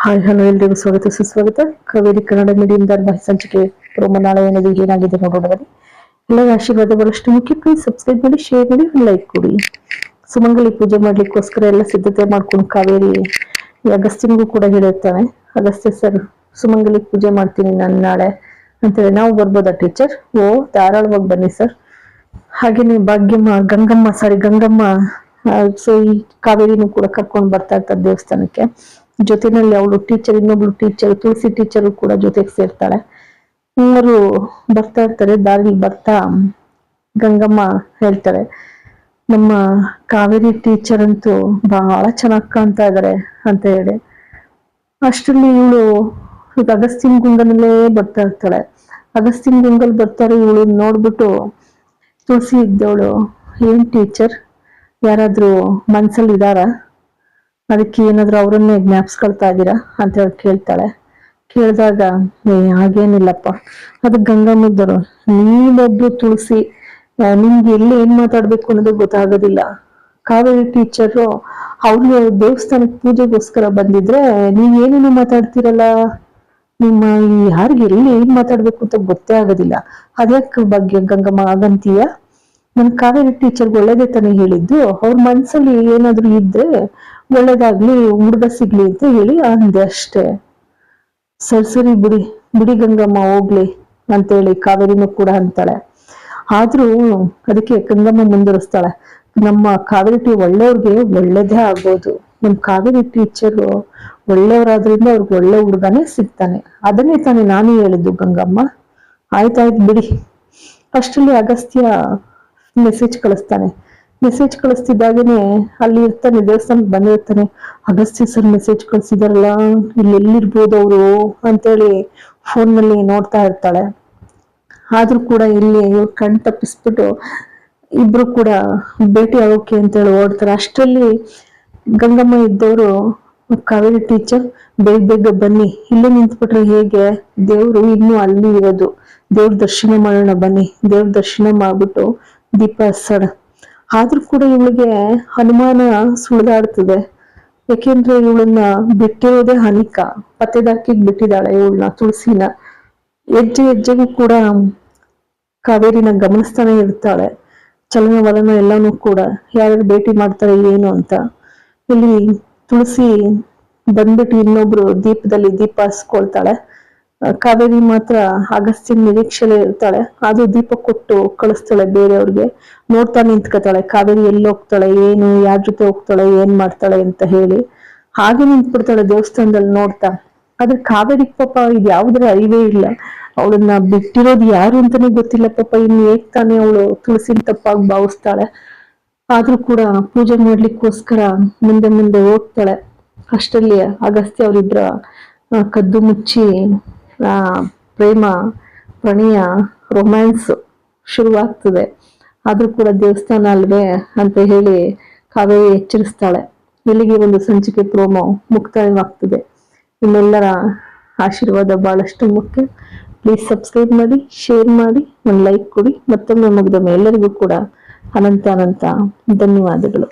Hi hello ಎಲ್ರಿಗೂ ಸ್ವಾಗತ ಸುಸ್ವಾಗತ. ಕಾವೇರಿ ಕನ್ನಡ ಮೀಡಿಯಂ ಧಾರಾವಾಹಿ ಸಂಚಿಕೆ ಪ್ರೋಮೋ ನಾಳೆ ಏನಾಗಿದೆ ನೋಡೋಣ ಬನ್ನಿ. ಎಲ್ಲರ ಆಶೀರ್ವಾದ ಬಹಳಷ್ಟು ಮುಖ್ಯ. ಪ್ಲೀಸ್ ಸಬ್ಸ್ಕ್ರೈಬ್ ಮಾಡಿ, ಶೇರ್ ಮಾಡಿ, ಲೈಕ್ ಕೊಡಿ. ಸುಮಂಗಲಿ ಪೂಜೆ ಮಾಡ್ಲಿಕ್ಕೋಸ್ಕರ ಎಲ್ಲ ಸಿದ್ಧತೆ ಮಾಡ್ಕೊಂಡು ಕಾವೇರಿ ಅಗಸ್ತ್ಯನಿಗೂ ಕೂಡ ಹೇಳಿರ್ತಾನೆ. ಅಗಸ್ತ್ಯ ಸರ್ ಸುಮಂಗಲಿ ಪೂಜೆ ಮಾಡ್ತೀನಿ ನಾನು ನಾಳೆ ಅಂತೇಳಿ, ನಾವು ಬರ್ಬೋದಾ ಟೀಚರ್? ಓ ಧಾರಾಳವಾಗಿ ಬನ್ನಿ ಸರ್. ಹಾಗೇನೆ ಗಂಗಮ್ಮ ಸೊ ಈ ಕಾವೇರಿನೂ ಕೂಡ ಕರ್ಕೊಂಡು ಬರ್ತಾ ಇರ್ತಾರೆ ದೇವಸ್ಥಾನಕ್ಕೆ. ಜೊತೆನಲ್ಲಿ ಅವಳು ಟೀಚರ್, ಇನ್ನೊಬ್ಳು ಟೀಚರ್ ತುಳಸಿ ಟೀಚರ್ ಕೂಡ ಜೊತೆಗೆ ಸೇರ್ತಾಳೆ. ಮೂವರು ಬರ್ತಾ ಇರ್ತಾರೆ. ದಾರಿ ಬರ್ತಾ ಗಂಗಮ್ಮ ಹೇಳ್ತಾರೆ, ನಮ್ಮ ಕಾವೇರಿ ಟೀಚರ್ ಅಂತೂ ಬಹಳ ಚೆನ್ನಾಗಿ ಕಾಣ್ತಾ ಇದಾರೆ ಅಂತ ಹೇಳಿ. ಅಷ್ಟರಲ್ಲಿ ಇವಳು ಅಗಸ್ತ್ಯನ್ ಗುಂಗನಲ್ಲೇ ಬರ್ತಾ ಇರ್ತಾಳೆ. ಅಗಸ್ತ್ಯನ್ ಗುಂಗಲ್ ಬರ್ತಾರೆ. ಇವಳು ನೋಡ್ಬಿಟ್ಟು ತುಳಸಿ ಇದ್ದವಳು, ಏನ್ ಟೀಚರ್ ಯಾರಾದ್ರೂ ಮನ್ಸಲ್ಲಿ ಇದಾರ, ಅದಕ್ಕೆ ಏನಾದ್ರು ಅವರನ್ನೇ ಜ್ಞಾಪಿಸ್ಕೊಳ್ತಾ ಇದ್ದೀರಾ ಅಂತ ಹೇಳಿ ಕೇಳ್ತಾಳೆ. ಕೇಳಿದಾಗ ಹಾಗೇನಿಲ್ಲಪ್ಪ, ಅದಕ್ಕೆ ಗಂಗಮ್ಮದ್ದವರು, ನೀವೊಬ್ರು ತುಳಸಿ, ನಿಮ್ಗೆ ಎಲ್ಲಿ ಏನ್ ಮಾತಾಡ್ಬೇಕು ಅನ್ನೋದು ಗೊತ್ತಾಗೋದಿಲ್ಲ. ಕಾವೇರಿ ಟೀಚರು ಅವ್ರು ದೇವಸ್ಥಾನಕ್ಕೆ ಪೂಜೆಗೋಸ್ಕರ ಬಂದಿದ್ರೆ ನೀವೇನೇನು ಮಾತಾಡ್ತಿರಲ್ಲ, ನಿಮ್ಮ ಯಾರಿಗೆ ಎಲ್ಲಿ ಏನ್ ಮಾತಾಡ್ಬೇಕು ಅಂತ ಗೊತ್ತೇ ಆಗೋದಿಲ್ಲ. ಅದಕ್ಕೆ ಬಗ್ಗೆ ಗಂಗಮ್ಮ ಆಗಂತೀಯ? ನನ್ ಕಾವೇರಿ ಟೀಚರ್ಗೆ ಒಳ್ಳೇದೇ ತಾನೇ ಹೇಳಿದ್ದು, ಅವ್ರ ಮನ್ಸಲ್ಲಿ ಏನಾದ್ರು ಇದ್ರೆ ಒಳ್ಳೇದಾಗ್ಲಿ, ಹುಡುಗ ಸಿಗ್ಲಿ ಅಂತ ಹೇಳಿ ಅಂದೆ ಅಷ್ಟೇ. ಸರಿ ಬಿಡಿ ಗಂಗಮ್ಮ ಹೋಗ್ಲಿ ಅಂತೇಳಿ ಕಾವೇರಿನೂ ಕೂಡ ಅಂತಾಳೆ. ಆದ್ರೂ ಅದಕ್ಕೆ ಗಂಗಮ್ಮ ಮುಂದುವರಿಸ್ತಾಳೆ, ನಮ್ಮ ಕಾವೇರಿ ಒಳ್ಳೆಯವ್ರಿಗೆ ಒಳ್ಳೇದೇ ಆಗ್ಬೋದು. ನಮ್ ಕಾವೇರಿ ಟೀಚರು ಒಳ್ಳೆಯವ್ರಾದ್ರಿಂದ ಅವ್ರಿಗೆ ಒಳ್ಳೆ ಹುಡುಗನೇ ಸಿಗ್ತಾನೆ. ಅದನ್ನೇ ತಾನೇ ನಾನು ಹೇಳಿದ್ದು ಗಂಗಮ್ಮ. ಆಯ್ತಾಯ್ತು ಬಿಡಿ. ಅಷ್ಟರಲ್ಲಿ ಅಗಸ್ತ್ಯ ಮೆಸೇಜ್ ಕಳಿಸ್ತಾನೆ. ಮೆಸೇಜ್ ಕಳಿಸ್ತಿದ್ದಾಗೇನೆ ಅಲ್ಲಿ ಇರ್ತಾನೆ, ದೇವಸ್ಥಾನಕ್ಕೆ ಬಂದಿರ್ತಾನೆ. ಅಗಸ್ತ್ಯ ಸರ್ ಮೆಸೇಜ್ ಕಳಿಸಿದಾರಲ್ಲ, ಇಲ್ಲಿ ಎಲ್ಲಿರ್ಬೋದು ಅವರು ಅಂತೇಳಿ ಫೋನ್ ನಲ್ಲಿ ನೋಡ್ತಾ ಇರ್ತಾಳೆ. ಆದ್ರೂ ಕೂಡ ಇಲ್ಲಿ ಕಣ್ ತಪ್ಪಿಸ್ಬಿಟ್ಟು ಇಬ್ರು ಕೂಡ ಭೇಟಿ ಆಗೋಕೆ ಅಂತೇಳಿ ಓಡ್ತಾರೆ. ಅಷ್ಟರಲ್ಲಿ ಗಂಗಮ್ಮ ಇದ್ದವರು, ಕಾವೇರಿ ಟೀಚರ್ ಬೇಗ ಬನ್ನಿ, ಇಲ್ಲೇ ನಿಂತ್ಬಿಟ್ರೆ ಹೇಗೆ, ದೇವ್ರು ಇನ್ನೂ ಅಲ್ಲಿ ಇರೋದು, ದೇವ್ರ ದರ್ಶನ ಮಾಡೋಣ ಬನ್ನಿ. ದೇವ್ರ ದರ್ಶನ ಮಾಡ್ಬಿಟ್ಟು ದೀಪ ಹಚ್ಚೋಣ. ಆದ್ರೂ ಕೂಡ ಇವಳಿಗೆ ಅನುಮಾನ ಸುಳಿದಾಡ್ತದೆ. ಯಾಕೆಂದ್ರೆ ಇವಳನ್ನ ಬಿಟ್ಟಿರೋದೇ ಅನಿಕ, ಪತ್ತೆದಾಕಿಗ್ ಬಿಟ್ಟಿದ್ದಾಳೆ ಇವಳನ್ನ, ತುಳಸಿನ. ಹೆಜ್ಜೆಗೂ ಕೂಡ ಕಾವೇರಿನ ಗಮನಿಸ್ತಾನೆ ಇರ್ತಾಳೆ. ಚಲನವಲನ ಎಲ್ಲಾನು ಕೂಡ, ಯಾರ್ಯಾರು ಭೇಟಿ ಮಾಡ್ತಾರೆ ಏನು ಅಂತ. ಇಲ್ಲಿ ತುಳಸಿ ಬಂದ್ಬಿಟ್ಟು ಇನ್ನೊಬ್ರು ದೀಪದಲ್ಲಿ ದೀಪ ಹಚ್ಕೊಳ್ತಾಳೆ. ಕಾವೇರಿ ಮಾತ್ರ ಅಗಸ್ತ್ಯನ ನಿರೀಕ್ಷೆಲೆ ಇರ್ತಾಳೆ. ಅದು ದೀಪ ಕೊಟ್ಟು ಕಳಿಸ್ತಾಳೆ ಬೇರೆಯವ್ರಿಗೆ. ನೋಡ್ತಾ ನಿಂತ್ಕೊತಾಳೆ ಕಾವೇರಿ ಎಲ್ಲಿ ಹೋಗ್ತಾಳೆ, ಏನು ಯಾರ ಜೊತೆ ಹೋಗ್ತಾಳೆ, ಏನ್ ಮಾಡ್ತಾಳೆ ಅಂತ ಹೇಳಿ. ಹಾಗೆ ನಿಂತ್ಬಿಡ್ತಾಳೆ ದೇವಸ್ಥಾನದಲ್ಲಿ ನೋಡ್ತಾ. ಆದ್ರೆ ಕಾವೇರಿ ಪಾಪ ಇದು ಯಾವುದ್ರ ಅರಿವೇ ಇಲ್ಲ. ಅವಳನ್ನ ಬಿಟ್ಟಿರೋದು ಯಾರು ಅಂತಾನೆ ಗೊತ್ತಿಲ್ಲ ಪಾಪ. ಇನ್ನು ಹೇಗ್ ತಾನೇ ಅವಳು ತುಳಸಿನ ತಪ್ಪಾಗಿ ಭಾವಿಸ್ತಾಳೆ. ಆದ್ರೂ ಕೂಡ ಪೂಜೆ ಮಾಡ್ಲಿಕ್ಕೋಸ್ಕರ ಮುಂದೆ ಹೋಗ್ತಾಳೆ. ಅಷ್ಟರಲ್ಲಿ ಅಗಸ್ತ್ಯ ಅವರಿಬ್ಬರ ಕದ್ದು ಮುಚ್ಚಿ ಪ್ರೇಮ ಪ್ರಣಯ ರೊಮ್ಯಾನ್ಸ್ ಶುರುವಾಗ್ತದೆ. ಆದ್ರೂ ಕೂಡ ದೇವಸ್ಥಾನ ಅಲ್ವೇ ಅಂತ ಹೇಳಿ ಕಾವೇರಿ ಎಚ್ಚರಿಸ್ತಾಳೆ. ಇಲ್ಲಿಗೆ ಒಂದು ಸಂಚಿಕೆ ಪ್ರೋಮೋ ಮುಕ್ತಾಯವಾಗ್ತದೆ. ನಿಮ್ಮೆಲ್ಲರ ಆಶೀರ್ವಾದ ಬಹಳಷ್ಟು ಮುಖ್ಯ. ಪ್ಲೀಸ್ ಸಬ್ಸ್ಕ್ರೈಬ್ ಮಾಡಿ, ಶೇರ್ ಮಾಡಿ, ಒಂದು ಲೈಕ್ ಕೊಡಿ. ಮತ್ತೊಮ್ಮೆ ಮುಗಿದೊಮ್ಮೆ ಎಲ್ಲರಿಗೂ ಕೂಡ ಅನಂತ ಧನ್ಯವಾದಗಳು.